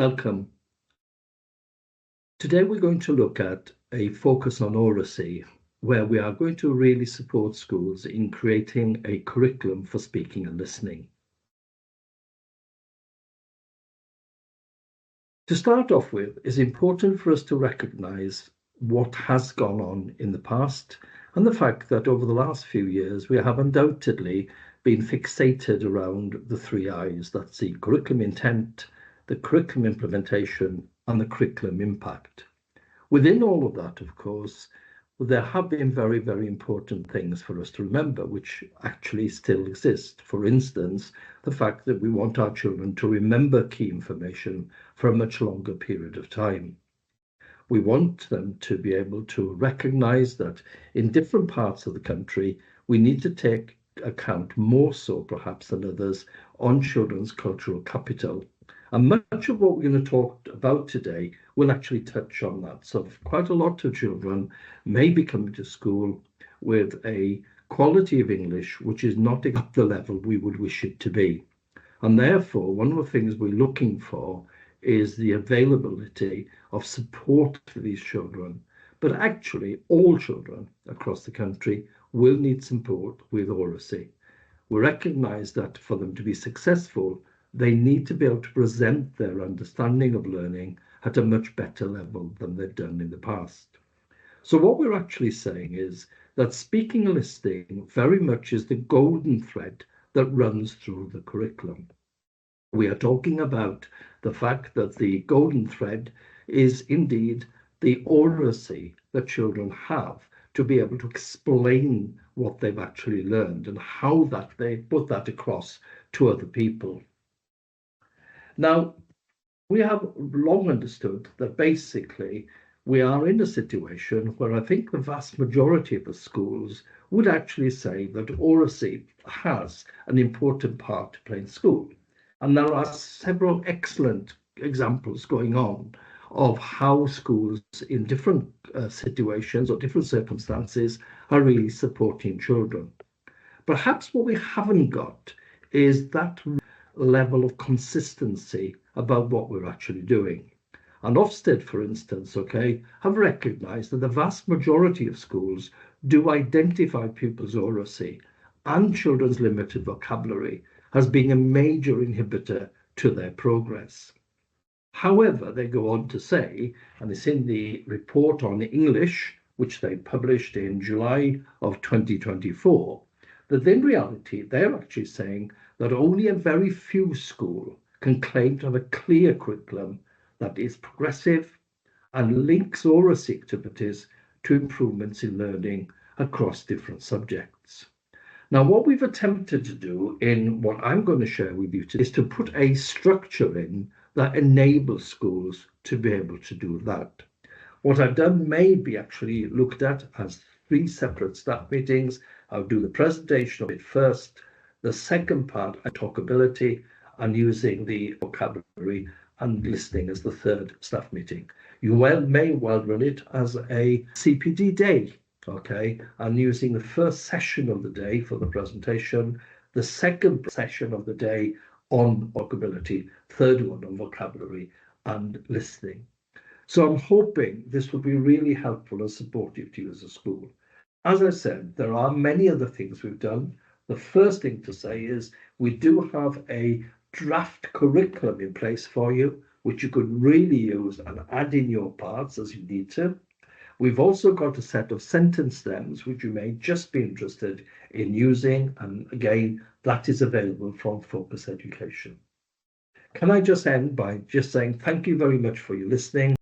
Welcome. Today we're going to look at a focus on Oracy, where we are going to really support schools in creating a curriculum for speaking and listening. To start off with, it's important for us to recognise what has gone on in the past and the fact that over the last few years we have undoubtedly been fixated around the three I's. That's the curriculum intent, the curriculum implementation and the curriculum impact. Within all of that, of course, there have been very, very important things for us to remember, which actually still exist. For instance, the fact that we want our children to remember key information for a much longer period of time. We want them to be able to recognize that in different parts of the country, we need to take account more so perhaps than others on children's cultural capital. And much of what we're going to talk about today will actually touch on that. So quite a lot of children may be coming to school with a quality of English which is not at the level we would wish it to be. And therefore, one of the things we're looking for is the availability of support for these children. But actually, all children across the country will need support with Oracy. We recognise that for them to be successful, they need to be able to present their understanding of learning at a much better level than they've done in the past. So what we're actually saying is that speaking and listening very much is the golden thread that runs through the curriculum. We are talking about the fact that the golden thread is indeed the oracy that children have to be able to explain what they've actually learned and how that they put that across to other people. Now, we have long understood that basically we are in a situation where I think the vast majority of the schools would actually say that Oracy has an important part to play in school. And there are several excellent examples going on of how schools in different situations or different circumstances are really supporting children. Perhaps what we haven't got is that level of consistency about what we're actually doing. And Ofsted, for instance, have recognised that the vast majority of schools do identify pupils' oracy and children's limited vocabulary as being a major inhibitor to their progress. However, they go on to say, and it's in the report on English, which they published in July of 2024, that in reality, they're actually saying that only a very few schools can claim to have a clear curriculum that is progressive and links oracy activities to improvements in learning across different subjects. Now, what we've attempted to do in what I'm going to share with you today is to put a structure in that enables schools to be able to do that. What I've done may be actually looked at as 3 separate staff meetings. I'll do the presentation of it first. The second part, talkability and using the vocabulary and listening as the third staff meeting. You may well run it as a CPD day, and using the first session of the day for the presentation, the second session of the day on vocabulary, third one on vocabulary and listening. So I'm hoping this will be really helpful and supportive to you as a school. As I said, there are many other things we've done. The first thing to say is we do have a draft curriculum in place for you, which you could really use and add in your parts as you need to. We've also got a set of sentence stems, which you may just be interested in using. And again, that is available from Focus Education. Can I just end by just saying thank you very much for your listening.